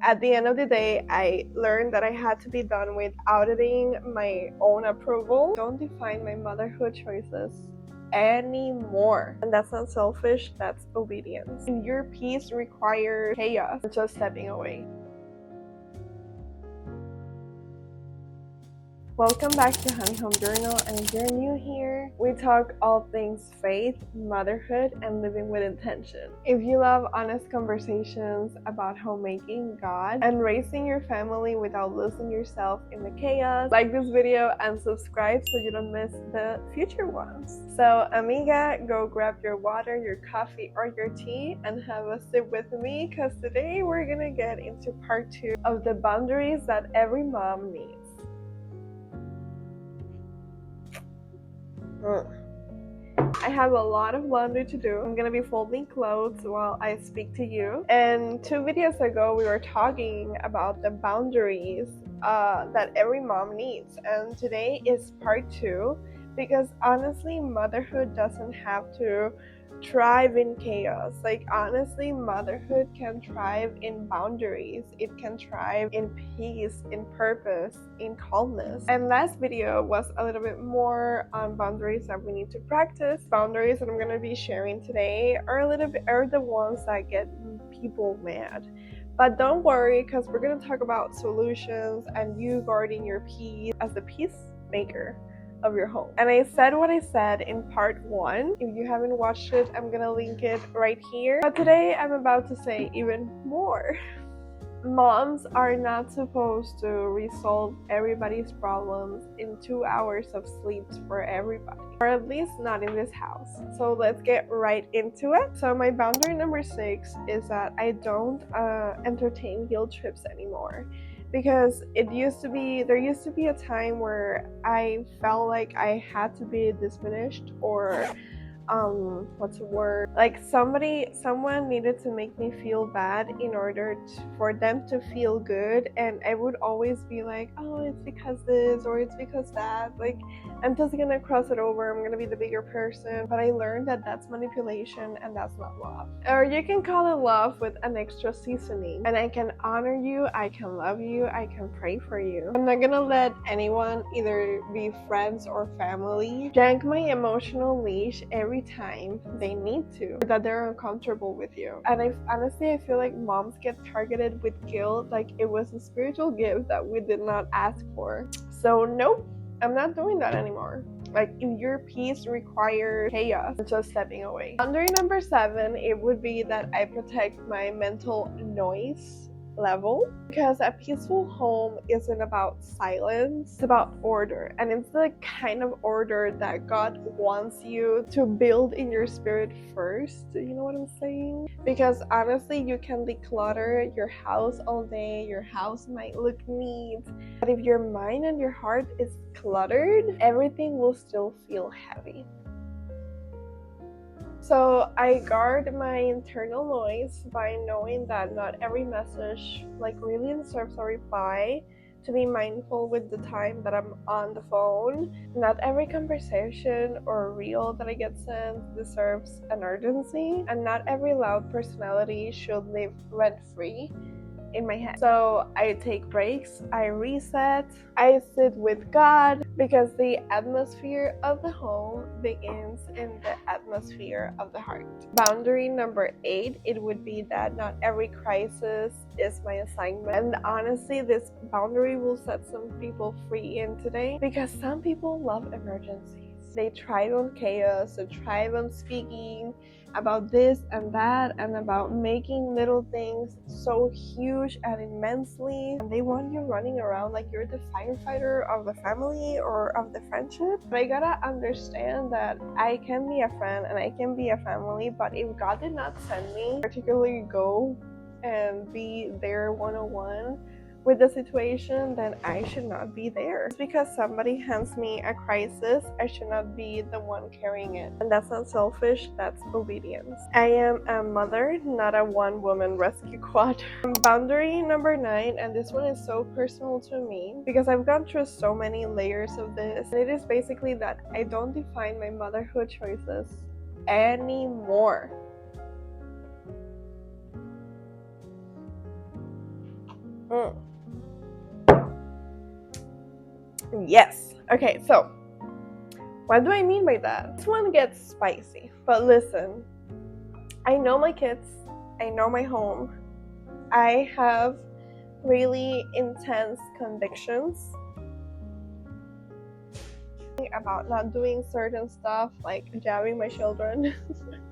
at the end of the day, I learned that I had to be done with auditing my own approval. Don't define my motherhood choices anymore. And that's not selfish, that's obedience. And your peace requires chaos, just stepping away. Welcome back to Honey Home Journal, and if you're new here, we talk all things faith, motherhood, and living with intention. If you love honest conversations about homemaking, God, and raising your family without losing yourself in the chaos, like this video and subscribe so you don't miss the future ones. So, amiga, go grab your water, your coffee, or your tea and have a sip with me, because today we're gonna get into part 2 of the boundaries that every mom needs. I have a lot of laundry to do. I'm gonna be folding clothes while I speak to you. And 2 videos ago, we were talking about the boundaries that every mom needs. And today is part 2, because honestly, motherhood doesn't have to thrive in chaos. Like, honestly, motherhood can thrive in boundaries. It can thrive in peace, in purpose, in calmness. And last video was a little bit more on boundaries that we need to practice. Boundaries that I'm going to be sharing today are the ones that get people mad. But don't worry, because we're going to talk about solutions and you guarding your peace as the peacemaker of your home. And I said what I said in part 1. If you haven't watched it, I'm gonna link it right here. But today I'm about to say even more. Moms are not supposed to resolve everybody's problems in 2 hours of sleep for everybody, or at least not in this house. So let's get right into it. So my boundary number 6 is that I don't entertain guilt trips anymore. Because there used to be a time where I felt like I had to be diminished, or like someone needed to make me feel bad in order for them to feel good, and I would always be like, oh, it's because this or it's because that, like I'm just gonna cross it over, I'm gonna be the bigger person. But I learned that that's manipulation and that's not love. Or you can call it love with an extra seasoning. And I can honor you, I can love you, I can pray for you. I'm not gonna let anyone, either be friends or family, yank my emotional leash every time they need to, or that they're uncomfortable with you. And I feel like moms get targeted with guilt like it was a spiritual gift that we did not ask for. So nope, I'm not doing that anymore. Like, if your peace requires chaos, just stepping away. Boundary number 7, it would be that I protect my mental noise level, because a peaceful home isn't about silence, it's about order. And it's the kind of order that God wants you to build in your spirit first. You know what I'm saying? Because honestly, you can declutter your house all day, your house might look neat, but if your mind and your heart is cluttered, everything will still feel heavy. So I guard my internal noise by knowing that not every message really deserves a reply, to be mindful with the time that I'm on the phone. Not every conversation or reel that I get sent deserves an urgency, and not every loud personality should live rent-free in my head. So I take breaks, I reset, I sit with God, because the atmosphere of the home begins in the atmosphere of the heart. Boundary number 8, it would be that not every crisis is my assignment. And honestly, this boundary will set some people free in today, because some people love emergencies. They thrive on chaos, they thrive on speaking about this and that, and about making little things so huge and immensely, and they want you running around like you're the firefighter of the family or of the friendship. But I gotta understand that I can be a friend and I can be a family, but if God did not send me particularly go and be there one-on-one with the situation, then I should not be there. Just because somebody hands me a crisis, I should not be the one carrying it. And that's not selfish, that's obedience. I am a mother, not a one-woman rescue squad. Boundary number 9, and this one is so personal to me, because I've gone through so many layers of this, and it is basically that I don't define my motherhood choices anymore. Yes. Okay, so what do I mean by that? This one gets spicy, but listen, I know my kids, I know my home, I have really intense convictions about not doing certain stuff, like jabbing my children,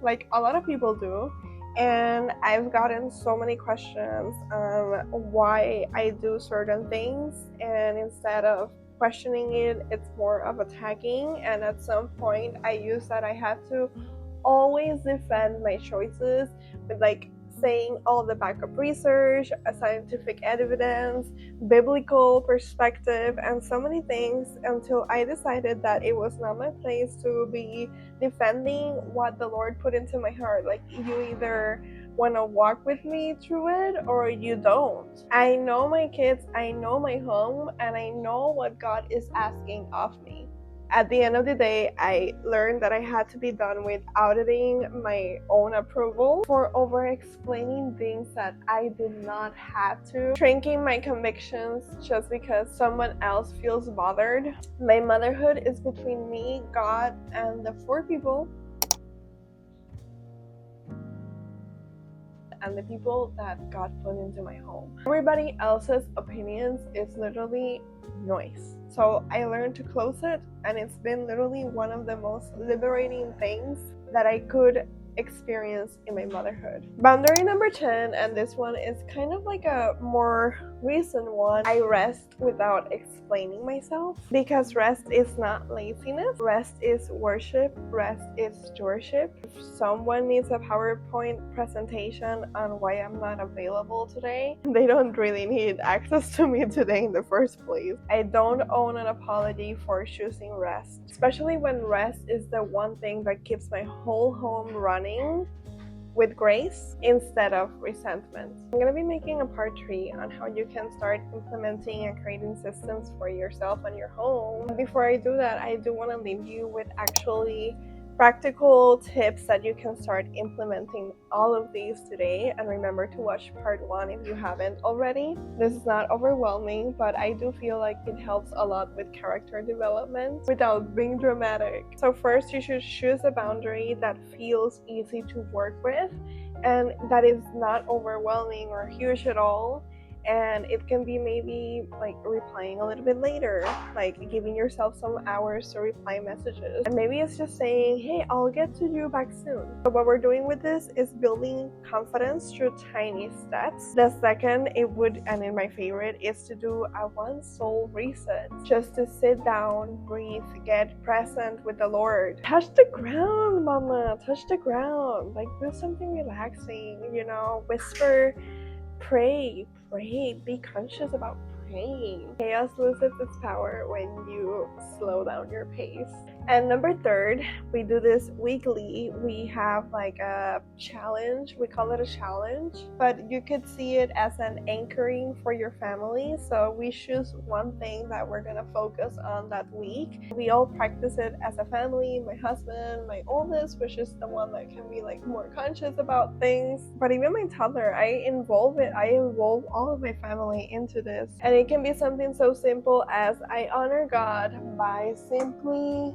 like a lot of people do. And I've gotten so many questions on why I do certain things, and instead of questioning it, it's more of attacking. And at some point, I use that I had to always defend my choices with like saying all the backup research, scientific evidence, biblical perspective, and so many things, until I decided that it was not my place to be defending what the Lord put into my heart. Like, you either want to walk with me through it or you don't. I know my kids, I know my home, and I know what God is asking of me. At the end of the day, I learned that I had to be done with auditing my own approval for over explaining things that I did not have to, shrinking my convictions just because someone else feels bothered. My motherhood is between me, God, and the 4 people and the people that God put into my home. Everybody else's opinions is literally noise. So I learned to close it, and it's been literally one of the most liberating things that I could experience in my motherhood. Boundary number 10, and this one is kind of like a more recent one. I rest without explaining myself, because rest is not laziness. Rest is worship. Rest is stewardship. If someone needs a PowerPoint presentation on why I'm not available today, they don't really need access to me today in the first place. I don't own an apology for choosing rest, especially when rest is the one thing that keeps my whole home running with grace instead of resentment. I'm going to be making a part 3 on how you can start implementing and creating systems for yourself and your home. Before I do that, I do want to leave you with actually practical tips that you can start implementing all of these today. And remember to watch part 1 if you haven't already. This is not overwhelming, but I do feel like it helps a lot with character development without being dramatic. So first, you should choose a boundary that feels easy to work with and that is not overwhelming or huge at all. And it can be maybe like replying a little bit later, like giving yourself some hours to reply messages. And maybe it's just saying, hey, I'll get to you back soon. But what we're doing with this is building confidence through tiny steps. The second, and in my favorite, is to do a one soul reset. Just to sit down, breathe, get present with the Lord. Touch the ground, mama, touch the ground. Like, do something relaxing, whisper, pray, be conscious about praying. Chaos loses its power when you slow down your pace. And number 3, we do this weekly. We have like a challenge. We call it a challenge, but you could see it as an anchoring for your family. So we choose one thing that we're gonna focus on that week. We all practice it as a family. My husband, my oldest, which is the one that can be like more conscious about things, but even my toddler, I involve all of my family into this. And it can be something so simple as I honor God by simply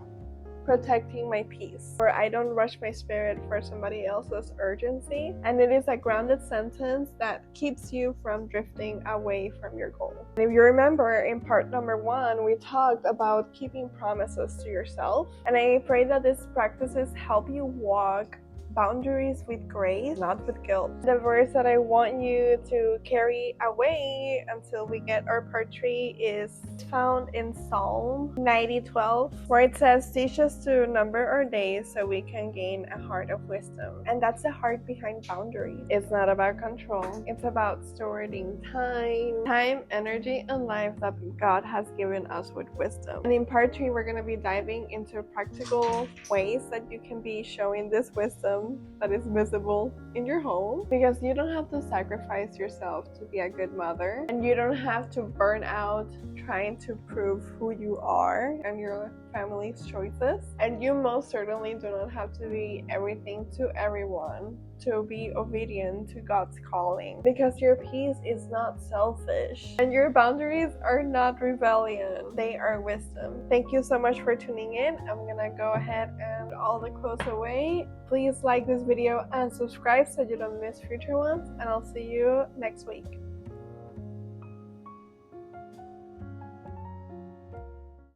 protecting my peace, or I don't rush my spirit for somebody else's urgency. And it is a grounded sentence that keeps you from drifting away from your goal. And if you remember, in part number 1, we talked about keeping promises to yourself, and I pray that these practices help you walk boundaries with grace, not with guilt. The verse that I want you to carry away until we get our part 3 is found in Psalm 90:12, where it says, teach us to number our days so we can gain a heart of wisdom. And that's the heart behind boundaries. It's not about control. It's about stewarding time, energy, and life that God has given us with wisdom. And in part 3, we're going to be diving into practical ways that you can be showing this wisdom that is visible in your home, because you don't have to sacrifice yourself to be a good mother, and you don't have to burn out trying to prove who you are and your family's choices, and you most certainly do not have to be everything to everyone to be obedient to God's calling, because your peace is not selfish and your boundaries are not rebellion, they are wisdom. Thank you so much for tuning in. I'm gonna go ahead and all the clothes away. Please like this video and subscribe so you don't miss future ones, and I'll see you next week.